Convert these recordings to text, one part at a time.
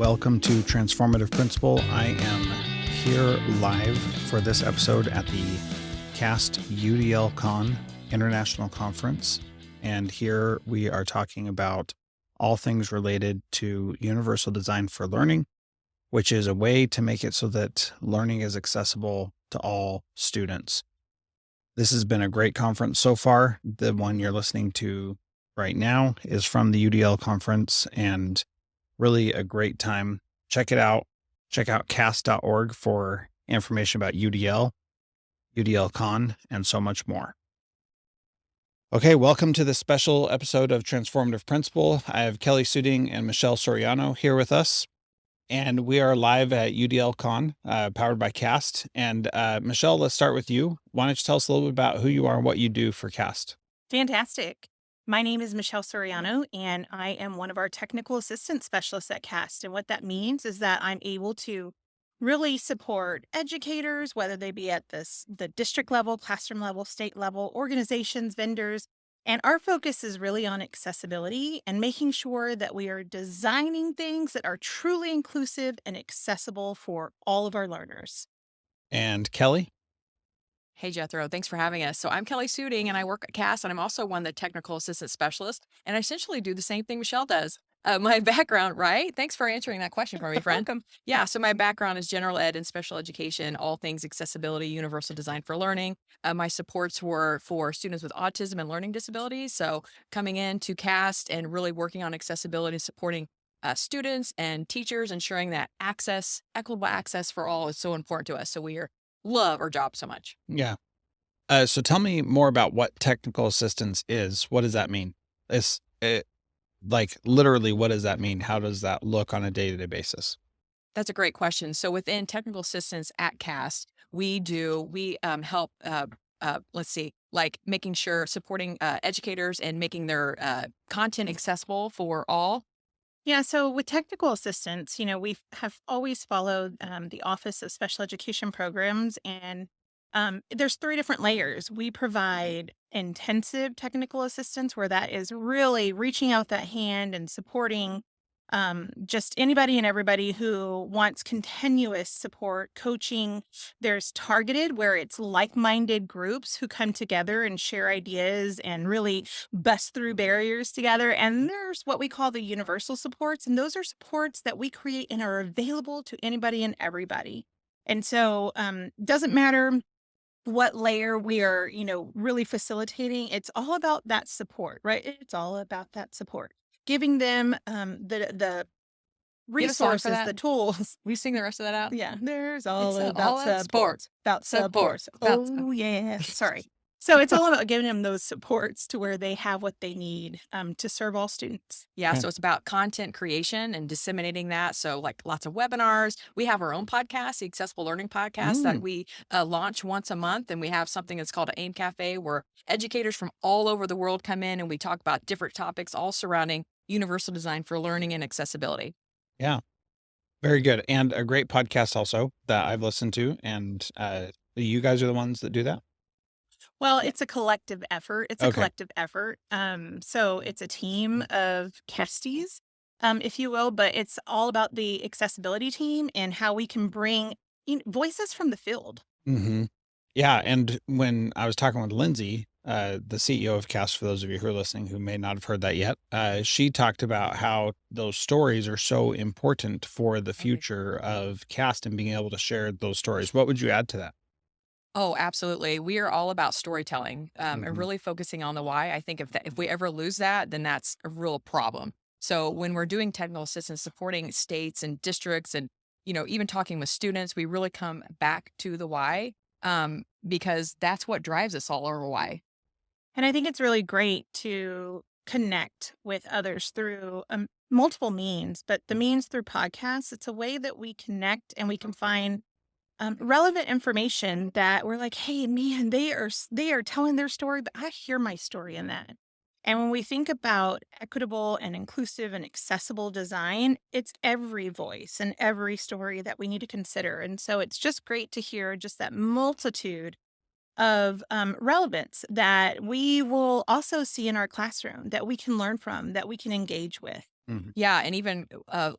Welcome to Transformative Principal. I am here live for this episode at the CAST UDL Con International Conference. And here we are talking about all things related to universal design for learning, which is a way to make it so that learning is accessible to all students. This has been a great conference so far. The one you're listening to right now is from the UDL conference and really a great time. Check it out. Check out cast.org for information about UDL, UDL Con, and so much more. Okay, welcome to this special episode of Transformative Principal. I have Kelli Suding and Soriano here with us, and we are live at UDL Con, powered by CAST. And Michelle, let's start with you. Why don't you tell us a little bit about who you are and what you do for CAST? Fantastic. My name is Soriano, and I am one of our technical assistant specialists at CAST. And what that means is that I'm able to really support educators, whether they be at the district level, classroom level, state level, organizations, vendors. And our focus is really on accessibility and making sure that we are designing things that are truly inclusive and accessible for all of our learners. And Kelli? Hey, Jethro, thanks for having us. So I'm Kelli Suding, and I work at CAST, and I'm also one of the technical assistant specialists, and I essentially do the same thing Michelle does. My background, right? Thanks for answering that question for me, friend. Welcome. Yeah, so my background is general ed and special education, all things accessibility, universal design for learning. My supports were for students with autism and learning disabilities. So coming into CAST and really working on accessibility, supporting students and teachers, ensuring that access, equitable access for all is so important to us. So love our job so much. Yeah. So tell me more about what technical assistance is. What does that mean? Like literally, what does that mean? How does that look on a day-to-day basis? That's a great question. So within technical assistance at CAST, we help, like making sure supporting educators and making their content accessible for all. Yeah, so with technical assistance, we have always followed the Office of Special Education Programs, and there's 3 different layers. We provide intensive technical assistance, where that is really reaching out that hand and supporting just anybody and everybody who wants continuous support, coaching. There's targeted, where it's like-minded groups who come together and share ideas and really bust through barriers together. And there's what we call the universal supports, and those are supports that we create and are available to anybody and everybody. And so doesn't matter what layer we are, really facilitating. It's all about that support, right? It's all about that support. Giving them the You have a song for resources, that? the tools. We sing the rest of that out? Yeah, there's It's all all about about support. About Support. support. About Oh, yeah. Sorry. So it's all about giving them those supports to where they have what they need to serve all students. Yeah, Okay. so it's about content creation and disseminating that. So like lots of webinars. We have our own podcast, the Accessible Learning Podcast, that we launch once a month. And we have something that's called an AIM Cafe, where educators from all over the world come in and we talk about different topics, all surrounding universal design for learning and accessibility. Yeah. Very good. And a great podcast also that I've listened to. And you guys are the ones that do that? Well, it's a collective effort. Okay. So it's a team of casties, if you will, but it's all about the accessibility team and how we can bring voices from the field. Mm-hmm. Yeah. And when I was talking with Lindsay, the CEO of CAST, for those of you who are listening who may not have heard that yet, she talked about how those stories are so important for the future of CAST and being able to share those stories. What would you add to that? Oh, absolutely. We are all about storytelling and Mhm. really focusing on the why. I think if we ever lose that, then that's a real problem. So when we're doing technical assistance supporting states and districts and, even talking with students, we really come back to the why because that's what drives us all, our why. And I think it's really great to connect with others through multiple means, but the means through podcasts, it's a way that we connect and we can find relevant information that we're like, hey, man, they are telling their story, but I hear my story in that. And when we think about equitable and inclusive and accessible design, it's every voice and every story that we need to consider. And so it's just great to hear just that multitude of relevance that we will also see in our classroom, that we can learn from, that we can engage with. Mhm. Yeah. And even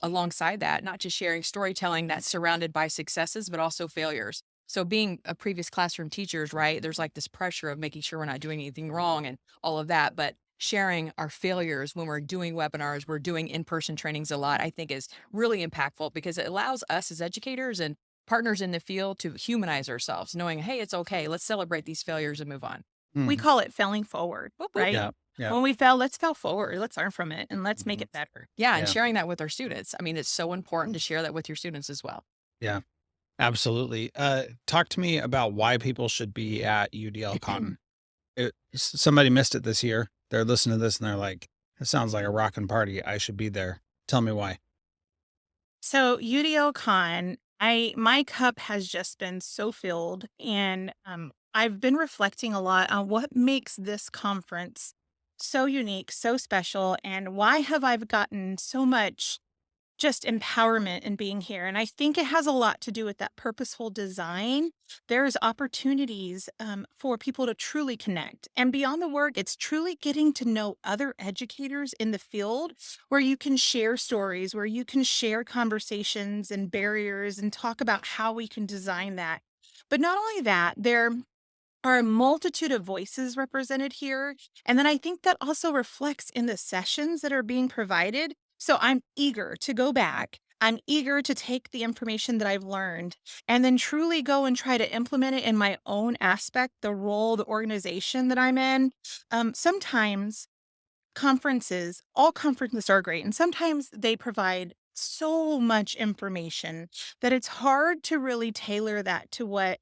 alongside that, not just sharing storytelling that's surrounded by successes, but also failures. So being a previous classroom teachers, right, there's like this pressure of making sure we're not doing anything wrong and all of that. But sharing our failures when we're doing webinars, we're doing in-person trainings a lot, I think is really impactful because it allows us as educators and partners in the field to humanize ourselves, knowing, hey, it's okay. Let's celebrate these failures and move on. We Mhm. call it failing forward, Whoop, whoop. right? Yeah. Yeah. When we fail, let's fail forward. Let's learn from it and let's make Mhm. it better. Yeah. And Yeah. sharing that with our students. I mean, it's so important to share that with your students as well. Yeah. Absolutely. Talk to me about why people should be at UDL Con. Somebody missed it this year. They're listening to this and they're like, "It sounds like a rockin' party. I should be there." Tell me why. So UDL Con, my cup has just been so filled, and I've been reflecting a lot on what makes this conference so unique, so special, and why have I gotten so much just empowerment in being here. And I think it has a lot to do with that purposeful design. There's opportunities for people to truly connect. And beyond the work, it's truly getting to know other educators in the field where you can share stories, where you can share conversations and barriers and talk about how we can design that. But not only that, there are a multitude of voices represented here. And then I think that also reflects in the sessions that are being provided. So I'm eager to go back. I'm eager to take the information that I've learned and then truly go and try to implement it in my own aspect, the role, the organization that I'm in. Sometimes all conferences are great, and sometimes they provide so much information that it's hard to really tailor that to what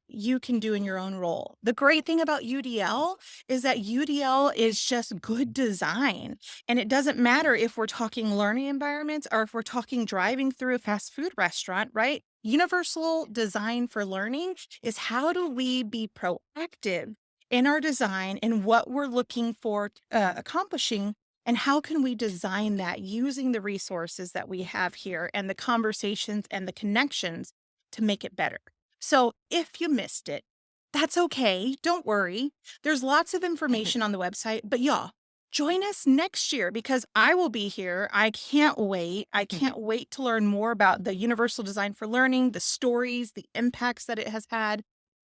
you can do in your own role. The great thing about UDL is that UDL is just good design. And it doesn't matter if we're talking learning environments or if we're talking driving through a fast food restaurant, right? Universal design for learning is how do we be proactive in our design and what we're looking for accomplishing, and how can we design that using the resources that we have here and the conversations and the connections to make it better. So if you missed it, that's okay. Don't worry. There's lots of information on the website, but y'all, join us next year because I will be here. I can't wait. I can't wait to learn more about the universal design for learning, the stories, the impacts that it has had.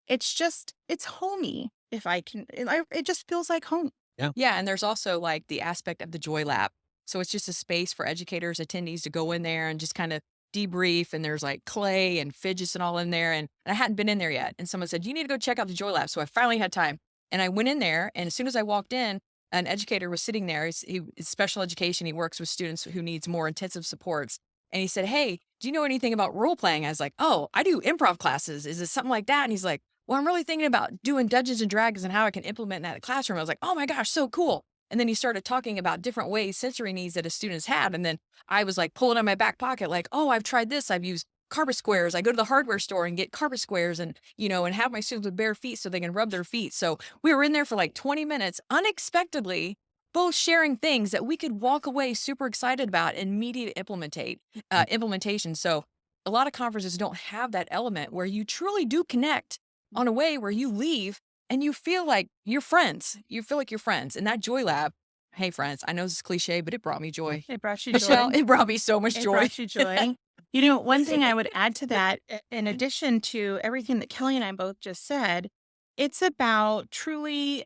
It's homey. If I can, it just feels like home. Yeah. And there's also like the aspect of the Joy Lab. So it's just a space for educators, attendees to go in there and just kind of debrief. And there's like clay and fidgets and all in there. And I hadn't been in there yet. And someone said, you need to go check out the Joy Lab. So I finally had time. And I went in there. And as soon as I walked in, an educator was sitting there. He's special education. He works with students who needs more intensive supports. And he said, hey, do you know anything about role playing? I was like, oh, I do improv classes. Is it something like that? And he's like, well, I'm really thinking about doing Dungeons and Dragons and how I can implement that in the classroom. I was like, oh my gosh, so cool. And then he started talking about different ways, sensory needs that his students had. And then I was like pulling out my back pocket, like, oh, I've tried this. I've used carpet squares. I go to the hardware store and get carpet squares and, and have my students with bare feet so they can rub their feet. So we were in there for like 20 minutes, unexpectedly, both sharing things that we could walk away super excited about and immediate implementation. So a lot of conferences don't have that element where you truly do connect on a way where you leave and you feel like you're friends. You feel like you're friends. And that Joy Lab, hey friends, I know this is cliche, but it brought me joy. It brought you Michelle, joy. it brought me so much It joy. brought you joy. One thing I would add to that, in addition to everything that Kelly and I both just said, it's about truly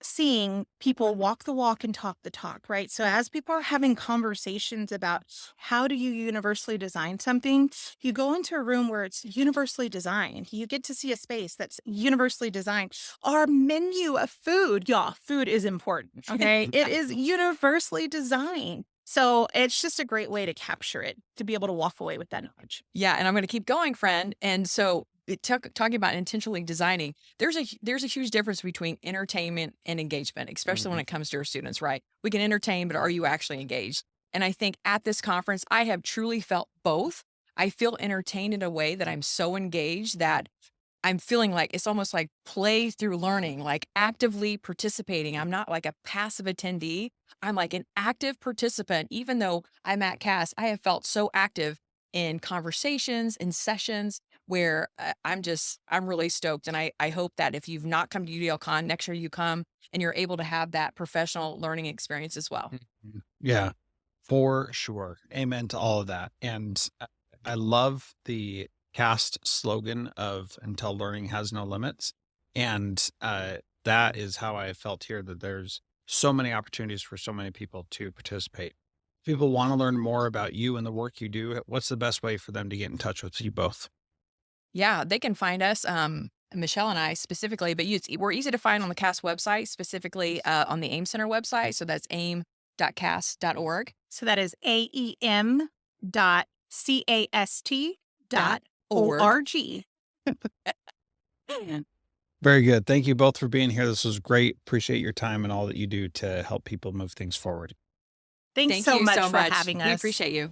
seeing people walk the walk and talk the talk, right? So as people are having conversations about how do you universally design something, you go into a room where it's universally designed. You get to see a space that's universally designed. Our menu of food, y'all, food is important, okay? It is universally designed. So it's just a great way to capture it, to be able to walk away with that knowledge. Yeah, and I'm going to keep going, friend. And so talking about intentionally designing, there's a huge difference between entertainment and engagement, especially when it comes to our students, right? We can entertain, but are you actually engaged? And I think at this conference, I have truly felt both. I feel entertained in a way that I'm so engaged that I'm feeling like it's almost like play through learning, like actively participating. I'm not like a passive attendee. I'm like an active participant. Even though I'm at CAS, I have felt so active in conversations and sessions where I'm really stoked. And I hope that if you've not come to UDL Con, next year you come and you're able to have that professional learning experience as well. Yeah. For sure. Amen to all of that. And I love the CAST slogan of "Until Learning Has No Limits." And that is how I felt here, that there's so many opportunities for so many people to participate. If people want to learn more about you and the work you do, what's the best way for them to get in touch with you both? Yeah, they can find us, Michelle and I specifically, but we're easy to find on the CAST website, specifically on the AIM Center website. So that's aim.cast.org. So that is aem.cast.org. Very good. Thank you both for being here. This was great. Appreciate your time and all that you do to help people move things forward. Thanks Thank so you much so for much. having us. We appreciate you.